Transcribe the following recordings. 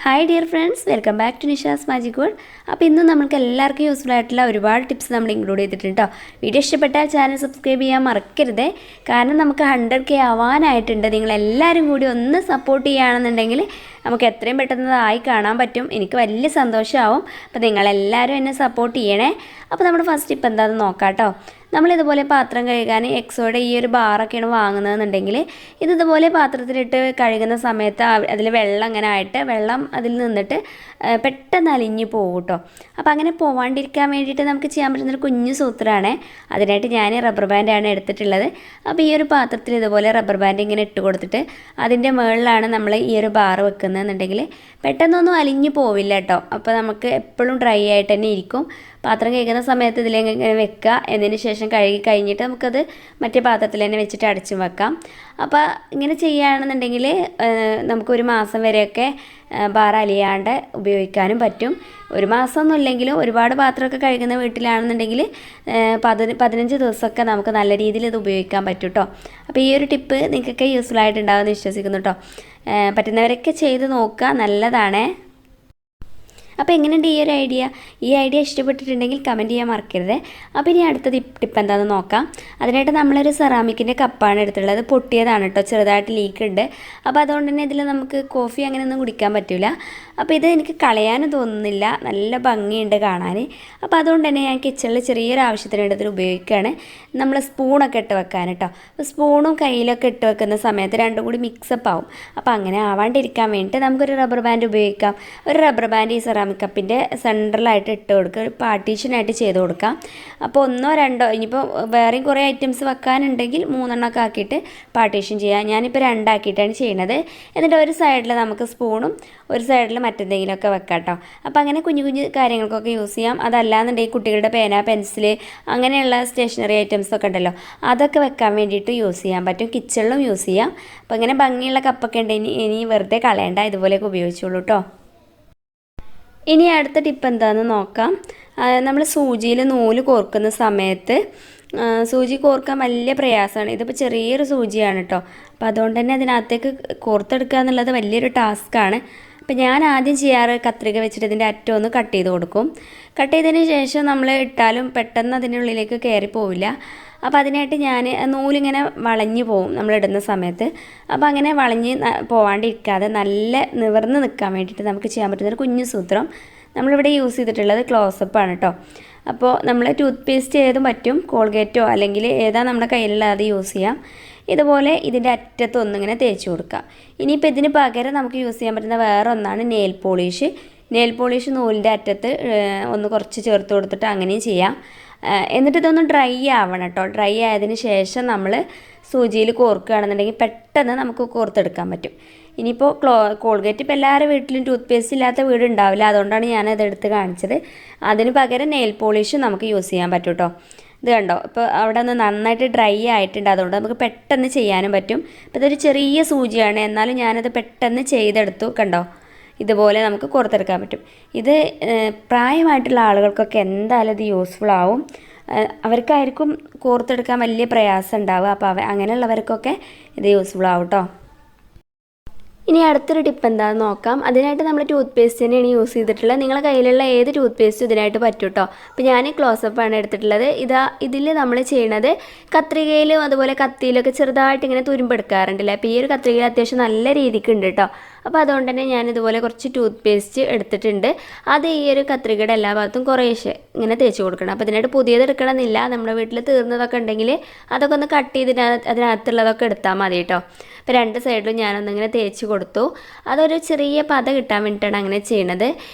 Hi dear friends, welcome back to Nisha's magic world. അപ്പോൾ ഇന്ന് നമുക്ക് എല്ലാവർക്കും യൂസ്ഫുൾ ആയിട്ടുള്ള ഒരുപാട് ടിപ്സ് നമ്മൾ ഇൻക്ലൂഡ് ചെയ്തിട്ടുണ്ട് കേട്ടോ. വീഡിയോ ഇഷ്ടപ്പെട്ടാൽ ചാനൽ സബ്സ്ക്രൈബ് ചെയ്യാൻ മറക്കരുത്. കാരണം നമുക്ക് 100K ആവാനായിട്ടുണ്ട്. നിങ്ങളെല്ലാവരും കൂടി ഒന്ന് സപ്പോർട്ട് ചെയ്യുകയാണെന്നുണ്ടെങ്കിൽ നമുക്ക് എത്രയും പെട്ടെന്ന് ആയി കാണാൻ പറ്റും. എനിക്ക് വലിയ സന്തോഷമാവും. അപ്പോൾ നിങ്ങളെല്ലാവരും എന്നെ സപ്പോർട്ട് ചെയ്യണേ. അപ്പോൾ നമ്മുടെ ഫസ്റ്റ് ടിപ്പ് എന്താണെന്ന് നോക്കാം കേട്ടോ. നമ്മളിതുപോലെ പാത്രം കഴുകാൻ എക്സോയുടെ ഈ ഒരു ബാറൊക്കെയാണ് വാങ്ങുന്നതെന്നുണ്ടെങ്കിൽ ഇതുപോലെ പാത്രത്തിലിട്ട് കഴുകുന്ന സമയത്ത് അതിൽ വെള്ളം അങ്ങനെ ആയിട്ട് വെള്ളം അതിൽ നിന്നിട്ട് പെട്ടെന്ന് അലിഞ്ഞു പോകും കേട്ടോ. അപ്പോൾ അങ്ങനെ പോവാണ്ടിരിക്കാൻ വേണ്ടിയിട്ട് നമുക്ക് ചെയ്യാൻ പറ്റുന്നൊരു കുഞ്ഞു സൂത്രമാണ്. അതിനായിട്ട് ഞാൻ റബ്ബർ ബാൻഡാണ് എടുത്തിട്ടുള്ളത്. അപ്പോൾ ഈ ഒരു പാത്രത്തിൽ ഇതുപോലെ റബ്ബർ ബാൻഡ് ഇങ്ങനെ ഇട്ട് കൊടുത്തിട്ട് അതിൻ്റെ മുകളിലാണ് നമ്മൾ ഈ ഒരു ബാറ് വെക്കുന്നതെന്നുണ്ടെങ്കിൽ പെട്ടെന്നൊന്നും അലിഞ്ഞു പോവില്ല കേട്ടോ. അപ്പോൾ നമുക്ക് എപ്പോഴും ഡ്രൈ ആയിട്ട് തന്നെ ഇരിക്കും. പാത്രം കഴുകുന്ന സമയത്ത് ഇതിലിങ്ങനെ വെക്കുക. എന്നതിന് ശേഷം കഴുകി കഴിഞ്ഞിട്ട് നമുക്കത് മറ്റേ പാത്രത്തിൽ തന്നെ വെച്ചിട്ട് അടച്ചും വെക്കാം. അപ്പോൾ ഇങ്ങനെ ചെയ്യുകയാണെന്നുണ്ടെങ്കിൽ നമുക്കൊരു മാസം വരെയൊക്കെ ബാർ അലിയാണ്ട് ഉപയോഗിക്കാനും പറ്റും. ഒരു മാസമൊന്നും ഇല്ലെങ്കിലും ഒരുപാട് പാത്രമൊക്കെ കഴുകുന്ന വീട്ടിലാണെന്നുണ്ടെങ്കിൽ 15 ദിവസമൊക്കെ നമുക്ക് നല്ല രീതിയിൽ ഇത് ഉപയോഗിക്കാൻ പറ്റും കേട്ടോ. അപ്പോൾ ഈ ഒരു ടിപ്പ് നിങ്ങൾക്കൊക്കെ യൂസ്ഫുൾ ആയിട്ടുണ്ടാകുമെന്ന് വിശ്വസിക്കുന്നു കേട്ടോ. പറ്റുന്നവരൊക്കെ ചെയ്ത് നോക്കുക, നല്ലതാണേ. അപ്പോൾ എങ്ങനെയുണ്ട് ഈ ഐഡിയ ഇഷ്ടപ്പെട്ടിട്ടുണ്ടെങ്കിൽ കമൻറ്റ് ചെയ്യാൻ മറക്കരുത്. അപ്പോൾ ഇനി അടുത്ത ടിപ്പ് എന്താണെന്ന് നോക്കാം. അതിനായിട്ട് നമ്മളൊരു സെറാമിക്കിൻ്റെ കപ്പാണ് എടുത്തിട്ടുള്ളത്. പൊട്ടിയതാണ് കേട്ടോ, ചെറുതായിട്ട് ലീക്ക് ഉണ്ട്. അപ്പോൾ അതുകൊണ്ട് തന്നെ ഇതിൽ നമുക്ക് കോഫി അങ്ങനെയൊന്നും കുടിക്കാൻ പറ്റില്ല. അപ്പോൾ ഇത് എനിക്ക് കളയാനും തോന്നുന്നില്ല, നല്ല ഭംഗിയുണ്ട് കാണാൻ. അപ്പോൾ അതുകൊണ്ട് തന്നെ ഞാൻ കിച്ചണിൽ ചെറിയൊരു ആവശ്യത്തിന് വേണ്ടി ഇതിൽ ഉപയോഗിക്കുകയാണ്. നമ്മൾ സ്പൂണൊക്കെ ഇട്ട് വെക്കാൻ കേട്ടോ. അപ്പോൾ സ്പൂണും കയ്യിലൊക്കെ ഇട്ട് വെക്കുന്ന സമയത്ത് രണ്ടും കൂടി മിക്സപ്പ് ആവും. അപ്പോൾ അങ്ങനെ ആവാണ്ടിരിക്കാൻ വേണ്ടിയിട്ട് നമുക്കൊരു റബ്ബർ ബാൻഡ് ഉപയോഗിക്കാം. ഒരു റബ്ബർ ബാൻഡ് ഈ സെറാമിക് കപ്പിൻ്റെ സെൻറ്ററിലായിട്ട് ഇട്ട് കൊടുക്കുക, ഒരു പാർട്ടീഷനായിട്ട് ചെയ്ത് കൊടുക്കാം. അപ്പോൾ 1 2 ഇനിയിപ്പോൾ വേറെയും കുറേ ഐറ്റംസ് വെക്കാനുണ്ടെങ്കിൽ 3 എണ്ണമൊക്കെ ആക്കിയിട്ട് പാർട്ടീഷൻ ചെയ്യാം. ഞാനിപ്പോൾ 2 ആക്കിയിട്ടാണ് ചെയ്യുന്നത്. എന്നിട്ട് ഒരു സൈഡിൽ നമുക്ക് സ്പൂണും ഒരു സൈഡിൽ മറ്റെന്തെങ്കിലുമൊക്കെ വെക്കാം കേട്ടോ. അപ്പോൾ അങ്ങനെ കുഞ്ഞു കുഞ്ഞു കാര്യങ്ങൾക്കൊക്കെ യൂസ് ചെയ്യാം. അതല്ലാന്നുണ്ടെങ്കിൽ കുട്ടികളുടെ പേന, പെൻസില് അങ്ങനെയുള്ള സ്റ്റേഷനറി ഐറ്റംസൊക്കെ ഉണ്ടല്ലോ, അതൊക്കെ വെക്കാൻ വേണ്ടിയിട്ട് യൂസ് ചെയ്യാൻ പറ്റും. കിച്ചണിലും യൂസ് ചെയ്യാം. അപ്പോൾ ഇങ്ങനെ ഭംഗിയുള്ള കപ്പൊക്കെ ഉണ്ട്. ഇനി വെറുതെ കളയണ്ട, ഇതുപോലെയൊക്കെ ഉപയോഗിച്ചോളൂ കേട്ടോ. ഇനി അടുത്ത ടിപ്പ് എന്താണെന്ന് നോക്കാം. നമ്മൾ സൂചിയിൽ നൂല് കോർക്കുന്ന സമയത്ത് സൂചി കോർക്കാൻ വലിയ പ്രയാസമാണ്. ഇതിപ്പോൾ ചെറിയൊരു സൂചിയാണ് കേട്ടോ. അപ്പോൾ അതുകൊണ്ട് തന്നെ അതിനകത്തേക്ക് കോർത്തെടുക്കുക എന്നുള്ളത് വലിയൊരു ടാസ്ക്കാണ്. അപ്പോൾ ഞാൻ ആദ്യം ചെയ്യാറ് കത്രിക വെച്ചിട്ട് ഇതിൻ്റെ അറ്റം ഒന്ന് കട്ട് ചെയ്ത് കൊടുക്കും. കട്ട് ചെയ്തതിന് ശേഷം നമ്മൾ ഇട്ടാലും പെട്ടെന്ന് അതിനുള്ളിലേക്ക് കയറി പോവില്ല. അപ്പോൾ അതിനായിട്ട് ഞാൻ നൂലിങ്ങനെ വളഞ്ഞു പോവും നമ്മളിടുന്ന സമയത്ത്. അപ്പോൾ അങ്ങനെ വളഞ്ഞ് പോവാണ്ടിരിക്കാതെ നല്ല നിവർന്ന് നിൽക്കാൻ വേണ്ടിയിട്ട് നമുക്ക് ചെയ്യാൻ പറ്റുന്നൊരു കുഞ്ഞു സൂത്രം നമ്മളിവിടെ യൂസ് ചെയ്തിട്ടുള്ളത് ക്ലോസപ്പാണ് കേട്ടോ. അപ്പോൾ നമ്മൾ ടൂത്ത് പേസ്റ്റ് ഏതും പറ്റും, കോൾഗേറ്റോ അല്ലെങ്കിൽ ഏതാ നമ്മുടെ കയ്യിലുള്ള അത് യൂസ് ചെയ്യാം. ഇതുപോലെ ഇതിൻ്റെ അറ്റത്തൊന്നിങ്ങനെ തേച്ച് കൊടുക്കുക. ഇനിയിപ്പോൾ ഇതിന് പകരം നമുക്ക് യൂസ് ചെയ്യാൻ പറ്റുന്ന വേറെ ഒന്നാണ് നെയിൽ പോളിഷ് നൂലിൻ്റെ അറ്റത്ത് ഒന്ന് കുറച്ച് ചേർത്ത് കൊടുത്തിട്ട് അങ്ങനെയും ചെയ്യാം. എന്നിട്ട് ഇതൊന്ന് ഡ്രൈ ആവണം കേട്ടോ. ഡ്രൈ ആയതിന് ശേഷം നമ്മൾ സൂചിയിൽ കോർക്കുകയാണെന്നുണ്ടെങ്കിൽ പെട്ടെന്ന് നമുക്ക് കോർത്തെടുക്കാൻ പറ്റും. ഇനിയിപ്പോൾ കോൾഗേറ്റ് ഇപ്പോൾ എല്ലാവരുടെ വീട്ടിലും ടൂത്ത് പേസ്റ്റ് ഇല്ലാത്ത വീട് ഉണ്ടാവില്ല. അതുകൊണ്ടാണ് ഞാനത് എടുത്ത് കാണിച്ചത്. അതിന് പകരം നെയിൽ പോളിഷ് നമുക്ക് യൂസ് ചെയ്യാൻ പറ്റും കേട്ടോ. ഇത് കണ്ടോ, ഇപ്പോൾ അവിടെ ഒന്ന് നന്നായിട്ട് ഡ്രൈ ആയിട്ടുണ്ട്. അതുകൊണ്ട് നമുക്ക് പെട്ടെന്ന് ചെയ്യാനും പറ്റും. ഇപ്പോൾ ഇതൊരു ചെറിയ സൂചിയാണ്, എന്നാലും ഞാനത് പെട്ടെന്ന് ചെയ്തെടുത്തു. കണ്ടോ, ഇതുപോലെ നമുക്ക് കോർത്തെടുക്കാൻ പറ്റും. ഇത് പ്രായമായിട്ടുള്ള ആളുകൾക്കൊക്കെ എന്തായാലും ഇത് യൂസ്ഫുൾ ആവും. അവർക്കായിരിക്കും കോർത്തെടുക്കാൻ വലിയ പ്രയാസം ഉണ്ടാവുക. അപ്പോൾ അങ്ങനെയുള്ളവർക്കൊക്കെ ഇത് യൂസ്ഫുൾ ആവും കേട്ടോ. ഇനി അടുത്തൊരു ടിപ്പ് എന്താണെന്ന് നോക്കാം. അതിനായിട്ട് നമ്മൾ ടൂത്ത് പേസ്റ്റ് തന്നെയാണ് യൂസ് ചെയ്തിട്ടുള്ളത്. നിങ്ങളുടെ കയ്യിലുള്ള ഏത് ടൂത്ത് പേസ്റ്റും ഇതിനായിട്ട് പറ്റും കേട്ടോ. അപ്പോൾ ഞാൻ ക്ലോസപ്പാണ് എടുത്തിട്ടുള്ളത്. ഇതിൽ നമ്മൾ ചെയ്യണത് കത്രികയിലും അതുപോലെ കത്തിയിലൊക്കെ ചെറുതായിട്ട് ഇങ്ങനെ തുരുമ്പെടുക്കാറുണ്ടല്ലേ. അപ്പോൾ ഈ ഒരു കത്രികയിൽ അത്യാവശ്യം നല്ല രീതിക്ക് ഉണ്ട് കേട്ടോ. അപ്പോൾ അതുകൊണ്ട് തന്നെ ഞാനിതുപോലെ കുറച്ച് ടൂത്ത് പേസ്റ്റ് എടുത്തിട്ടുണ്ട്. അത് ഈ ഒരു കത്രികയുടെ എല്ലാ ഭാഗത്തും കുറേശ്ശെ ഇങ്ങനെ തേച്ച് കൊടുക്കണം. അപ്പോൾ ഇതിനായിട്ട് പുതിയത് എടുക്കണമെന്നില്ല. നമ്മുടെ വീട്ടിൽ തീർന്നതൊക്കെ ഉണ്ടെങ്കിൽ അതൊക്കെ ഒന്ന് കട്ട് ചെയ്ത് അതിനകത്തുള്ളതൊക്കെ എടുത്താൽ മതി കേട്ടോ. അപ്പോൾ 2 സൈഡിലും ഞാനൊന്നിങ്ങനെ തേച്ച് കൊടുത്തു. അതൊരു ചെറിയ പത കിട്ടാൻ വേണ്ടിയിട്ടാണ് അങ്ങനെ ചെയ്യണത്.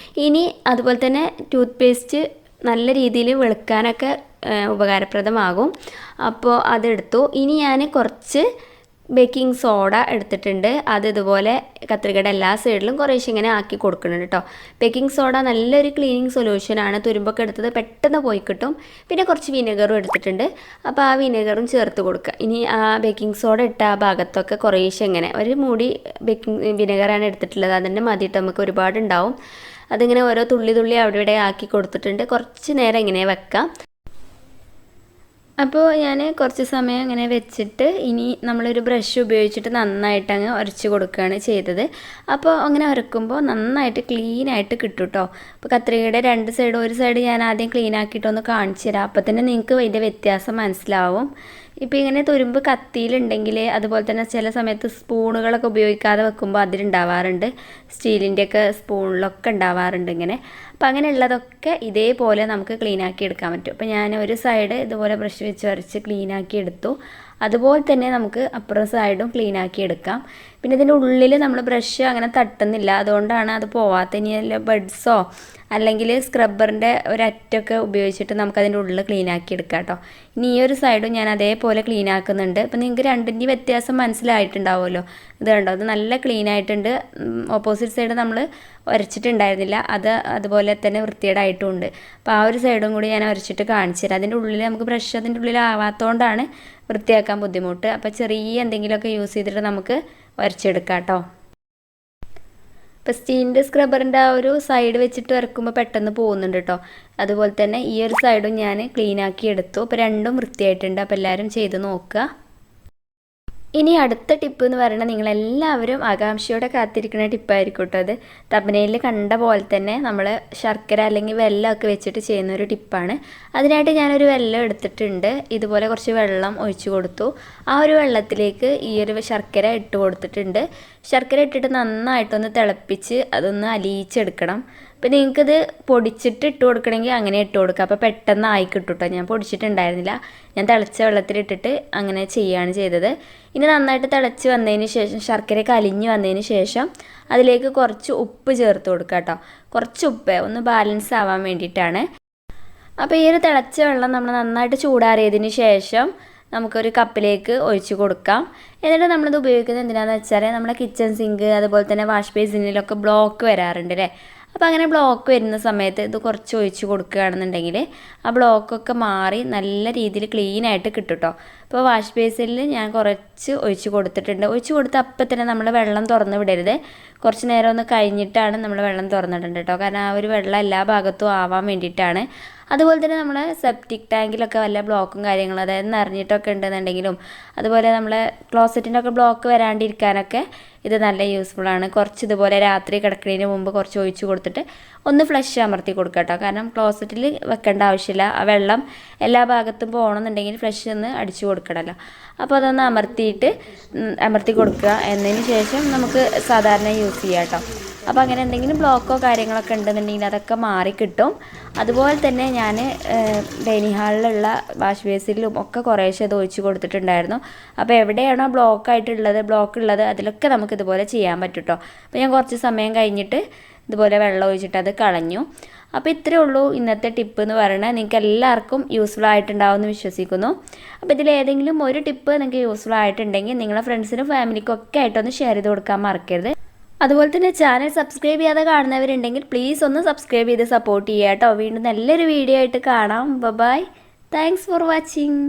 ഇനി അതുപോലെ തന്നെ ടൂത്ത് പേസ്റ്റ് നല്ല രീതിയിൽ വെളുക്കാനൊക്കെ ഉപകാരപ്രദമാകും. അപ്പോൾ അതെടുത്തു. ഇനി ഞാൻ കുറച്ച് ബേക്കിംഗ് സോഡ എടുത്തിട്ടുണ്ട്. അത് ഇതുപോലെ കത്രികയുടെ എല്ലാ സൈഡിലും കുറേശ്ശെ ഇങ്ങനെ ആക്കി കൊടുക്കുന്നുണ്ട് കേട്ടോ. ബേക്കിംഗ് സോഡ നല്ലൊരു ക്ലീനിങ് സൊല്യൂഷനാണ്. തുരുമ്പൊക്കെ എടുത്തത് പെട്ടെന്ന് പോയി കിട്ടും. പിന്നെ കുറച്ച് വിനെഗറും എടുത്തിട്ടുണ്ട്. അപ്പോൾ ആ വിനെഗറും ചേർത്ത് കൊടുക്കുക. ഇനി ആ ബേക്കിംഗ് സോഡ ഇട്ട ആ ഭാഗത്തൊക്കെ കുറേശ്ശെ ഇങ്ങനെ ഒരു മൂടി വിനെഗറാണ് എടുത്തിട്ടുള്ളത്. അതിൻ്റെ മതിയിട്ട് നമുക്ക് ഒരുപാടുണ്ടാവും. അതിങ്ങനെ ഓരോ തുള്ളി അവിടെ ഇവിടെ ആക്കി കൊടുത്തിട്ടുണ്ട്. കുറച്ച് നേരം ഇങ്ങനെ വെക്കാം. അപ്പോൾ ഞാൻ കുറച്ച് സമയം ഇങ്ങനെ വെച്ചിട്ട് ഇനി നമ്മളൊരു ബ്രഷ് ഉപയോഗിച്ചിട്ട് നന്നായിട്ട് അങ്ങ് ഉരച്ച് കൊടുക്കുകയാണ് ചെയ്തത്. അപ്പോൾ അങ്ങനെ ഉരക്കുമ്പോൾ നന്നായിട്ട് ക്ലീനായിട്ട് കിട്ടും കേട്ടോ. അപ്പോൾ കത്രികയുടെ രണ്ട് സൈഡും ഒരു സൈഡ് ഞാൻ ആദ്യം ക്ലീൻ ആക്കിയിട്ടൊന്ന് കാണിച്ചു തരാം. അപ്പോൾ തന്നെ നിങ്ങൾക്ക് ഇതിൻ്റെ വ്യത്യാസം മനസ്സിലാവും. ഇപ്പോൾ ഇങ്ങനെ തുരുമ്പ് കത്തിയിലുണ്ടെങ്കിൽ അതുപോലെ തന്നെ ചില സമയത്ത് സ്പൂണുകളൊക്കെ ഉപയോഗിക്കാതെ വെക്കുമ്പോൾ അതിലുണ്ടാവാറുണ്ട്. സ്റ്റീലിൻ്റെയൊക്കെ സ്പൂണിലൊക്കെ ഉണ്ടാവാറുണ്ട് ഇങ്ങനെ. അപ്പോൾ അങ്ങനെയുള്ളതൊക്കെ ഇതേപോലെ നമുക്ക് ക്ലീനാക്കി എടുക്കാൻ പറ്റും. അപ്പോൾ ഞാൻ ഒരു സൈഡ് ഇതുപോലെ ബ്രഷ് വെച്ച് വരച്ച് ക്ലീനാക്കി എടുത്തു. അതുപോലെ തന്നെ നമുക്ക് അപ്പുറം സൈഡും ക്ലീനാക്കി എടുക്കാം. പിന്നെ ഇതിൻ്റെ ഉള്ളിൽ നമ്മൾ ബ്രഷ് അങ്ങനെ തട്ടുന്നില്ല, അതുകൊണ്ടാണ് അത് പോവാത്ത. ഇനി ബഡ്സോ അല്ലെങ്കിൽ സ്ക്രബ്ബറിൻ്റെ ഒരറ്റൊക്കെ ഉപയോഗിച്ചിട്ട് നമുക്കതിൻ്റെ ഉള്ളിൽ ക്ലീനാക്കി എടുക്കാം കേട്ടോ. ഇനി ഈ ഒരു സൈഡും ഞാൻ അതേപോലെ ക്ലീൻ ആക്കുന്നുണ്ട്. അപ്പോൾ നിങ്ങൾക്ക് രണ്ടിൻ്റെ വ്യത്യാസം മനസ്സിലായിട്ടുണ്ടാവുമല്ലോ. ഇത് കണ്ടോ, അത് നല്ല ക്ലീൻ ആയിട്ടുണ്ട്. ഓപ്പോസിറ്റ് സൈഡ് നമ്മൾ ഉരച്ചിട്ടുണ്ടായിരുന്നില്ല, അതുപോലെ തന്നെ വൃത്തികേടായിട്ടുമുണ്ട്. അപ്പോൾ ആ ഒരു സൈഡും കൂടി ഞാൻ ഉരച്ചിട്ട് കാണിച്ചു തരാം. അതിൻ്റെ ഉള്ളിൽ നമുക്ക് ബ്രഷ് അതിൻ്റെ ഉള്ളിലാവാത്തതുകൊണ്ടാണ് വൃത്തിയാക്കാൻ ബുദ്ധിമുട്ട്. അപ്പോൾ ചെറിയ എന്തെങ്കിലുമൊക്കെ യൂസ് ചെയ്തിട്ട് നമുക്ക് ഉരച്ചെടുക്കാം കേട്ടോ. ഇപ്പോൾ സ്റ്റീലിൻ്റെ സ്ക്രബ്ബറിൻ്റെ ആ ഒരു സൈഡ് വെച്ചിട്ട് വരക്കുമ്പോൾ പെട്ടെന്ന് പോകുന്നുണ്ട് കേട്ടോ. അതുപോലെ തന്നെ ഈ ഒരു സൈഡും ഞാൻ ക്ലീൻ ആക്കി എടുത്തു. അപ്പോൾ രണ്ടും വൃത്തിയായിട്ടുണ്ട്. അപ്പോൾ എല്ലാവരും ചെയ്ത് നോക്കുക. ഇനി അടുത്ത ടിപ്പ് എന്ന് പറയുന്നത് നിങ്ങളെല്ലാവരും ആകാംക്ഷയോടെ കാത്തിരിക്കുന്ന ടിപ്പായിരിക്കും കേട്ടോ. അത് തമ്പനയിൽ കണ്ട പോലെ തന്നെ നമ്മൾ ശർക്കര അല്ലെങ്കിൽ വെല്ലമൊക്കെ വെച്ചിട്ട് ചെയ്യുന്ന ഒരു ടിപ്പാണ്. അതിനായിട്ട് ഞാനൊരു വെല്ലം എടുത്തിട്ടുണ്ട്. ഇതുപോലെ കുറച്ച് വെള്ളം ഒഴിച്ചു കൊടുത്തു. ആ ഒരു വെള്ളത്തിലേക്ക് ഈ ഒരു ശർക്കര ഇട്ട് കൊടുത്തിട്ടുണ്ട്. ശർക്കര ഇട്ടിട്ട് നന്നായിട്ടൊന്ന് തിളപ്പിച്ച് അതൊന്ന് അലിയിച്ചെടുക്കണം. അപ്പോൾ നിങ്ങൾക്കിത് പൊടിച്ചിട്ട് ഇട്ട് കൊടുക്കണമെങ്കിൽ അങ്ങനെ ഇട്ട് കൊടുക്കുക. അപ്പോൾ പെട്ടെന്ന് ആയി കിട്ടും കേട്ടോ. ഞാൻ പൊടിച്ചിട്ടുണ്ടായിരുന്നില്ല, ഞാൻ തിളച്ച വെള്ളത്തിലിട്ടിട്ട് അങ്ങനെ ചെയ്യുകയാണ് ചെയ്തത്. ഇനി നന്നായിട്ട് തിളച്ച് വന്നതിന് ശേഷം ശർക്കരയൊക്കെ അലിഞ്ഞ് വന്നതിന് ശേഷം അതിലേക്ക് കുറച്ച് ഉപ്പ് ചേർത്ത് കൊടുക്കുക കേട്ടോ. കുറച്ച് ഉപ്പ് ഒന്ന് ബാലൻസ് ആവാൻ വേണ്ടിയിട്ടാണ്. അപ്പോൾ ഈ ഒരു തിളച്ച വെള്ളം നമ്മൾ നന്നായിട്ട് ചൂടാറിയതിന് ശേഷം നമുക്കൊരു കപ്പിലേക്ക് ഒഴിച്ച് കൊടുക്കാം. എന്നിട്ട് നമ്മളിത് ഉപയോഗിക്കുന്നത് എന്തിനാണെന്ന് വെച്ചാൽ നമ്മുടെ കിച്ചൺ സിങ്ക് അതുപോലെ തന്നെ വാഷ് ബേസിനിലൊക്കെ ബ്ലോക്ക് വരാറുണ്ട് അല്ലേ. അപ്പോൾ അങ്ങനെ ബ്ലോക്ക് വരുന്ന സമയത്ത് ഇത് കുറച്ച് ഒഴിച്ച് കൊടുക്കുകയാണെന്നുണ്ടെങ്കിൽ ആ ബ്ലോക്കൊക്കെ മാറി നല്ല രീതിയിൽ ക്ലീനായിട്ട് കിട്ടും കേട്ടോ. അപ്പോൾ വാഷ് ബേസിനിൽ ഞാൻ കുറച്ച് ഒഴിച്ച് കൊടുത്തിട്ടുണ്ട്. ഒഴിച്ച് കൊടുത്ത് അപ്പം തന്നെ നമ്മൾ വെള്ളം തുറന്ന് വിടരുത്. കുറച്ച് നേരം ഒന്ന് കഴിഞ്ഞിട്ടാണ് നമ്മൾ വെള്ളം തുറന്നിട്ടുണ്ട് കേട്ടോ. കാരണം ആ ഒരു വെള്ളം എല്ലാ ഭാഗത്തും ആവാൻ വേണ്ടിയിട്ടാണ്. അതുപോലെ തന്നെ നമ്മളെ സെപ്റ്റിക് ടാങ്കിലൊക്കെ വല്ല ബ്ലോക്കും കാര്യങ്ങളും അതായത് നിറഞ്ഞിട്ടൊക്കെ ഉണ്ടെന്നുണ്ടെങ്കിലും അതുപോലെ നമ്മളെ ക്ലോസറ്റിൻ്റെ ഒക്കെ ബ്ലോക്ക് വരാണ്ടിരിക്കാനൊക്കെ ഇത് നല്ല യൂസ്ഫുള്ളാണ്. കുറച്ച് ഇതുപോലെ രാത്രി കിടക്കുന്നതിന് മുമ്പ് കുറച്ച് ഒഴിച്ച് കൊടുത്തിട്ട് ഒന്ന് ഫ്ലഷ് അമർത്തി കൊടുക്കുക കേട്ടോ. കാരണം ക്ലോസറ്റിൽ വെക്കേണ്ട ആവശ്യമില്ല. ആ വെള്ളം എല്ലാ ഭാഗത്തും പോകണമെന്നുണ്ടെങ്കിൽ ഫ്ലഷ് ഒന്ന് അടിച്ചു കൊടുക്കണമല്ലോ. അപ്പോൾ അതൊന്ന് അമർത്തി കൊടുക്കുക. എന്നതിന് ശേഷം നമുക്ക് സാധാരണ യൂസ് ചെയ്യാം കേട്ടോ. അപ്പോൾ അങ്ങനെ എന്തെങ്കിലും ബ്ലോക്കോ കാര്യങ്ങളൊക്കെ ഉണ്ടെന്നുണ്ടെങ്കിൽ അതൊക്കെ മാറിക്കിട്ടും. അതുപോലെ തന്നെ ഞാൻ ഡൈനിങ് ഹാളിലുള്ള വാഷ് ബേസിലും ഒക്കെ കുറേശ്ശെ അത് ഒഴിച്ച് കൊടുത്തിട്ടുണ്ടായിരുന്നു. അപ്പോൾ എവിടെയാണോ ബ്ലോക്ക് ഉള്ളത് അതിലൊക്കെ നമുക്ക് ഇതുപോലെ ചെയ്യാൻ പറ്റും കേട്ടോ. അപ്പോൾ ഞാൻ കുറച്ച് സമയം കഴിഞ്ഞിട്ട് ഇതുപോലെ വെള്ളം ഒഴിച്ചിട്ട് അത് കളഞ്ഞു. അപ്പോൾ ഇത്രയേ ഉള്ളൂ ഇന്നത്തെ ടിപ്പ് എന്ന് പറയുന്നത്. നിങ്ങൾക്ക് എല്ലാവർക്കും യൂസ്ഫുൾ ആയിട്ടുണ്ടാവുമെന്ന് വിശ്വസിക്കുന്നു. അപ്പോൾ ഇതിലേതെങ്കിലും ഒരു ടിപ്പ് നിങ്ങൾക്ക് യൂസ്ഫുൾ ആയിട്ടുണ്ടെങ്കിൽ നിങ്ങളുടെ ഫ്രണ്ട്സിനും ഫാമിലിക്കും ഒക്കെ ആയിട്ടൊന്ന് ഷെയർ ചെയ്ത് കൊടുക്കാൻ മറക്കരുത്. അതുപോലെ തന്നെ ചാനൽ സബ്സ്ക്രൈബ് ചെയ്യാതെ കാണുന്നവരുണ്ടെങ്കിൽ പ്ലീസ് ഒന്ന് സബ്സ്ക്രൈബ് ചെയ്ത് സപ്പോർട്ട് ചെയ്യുക കേട്ടോ. വീണ്ടും നല്ലൊരു വീഡിയോ ആയിട്ട് കാണാം. ബൈ. Thanks for watching.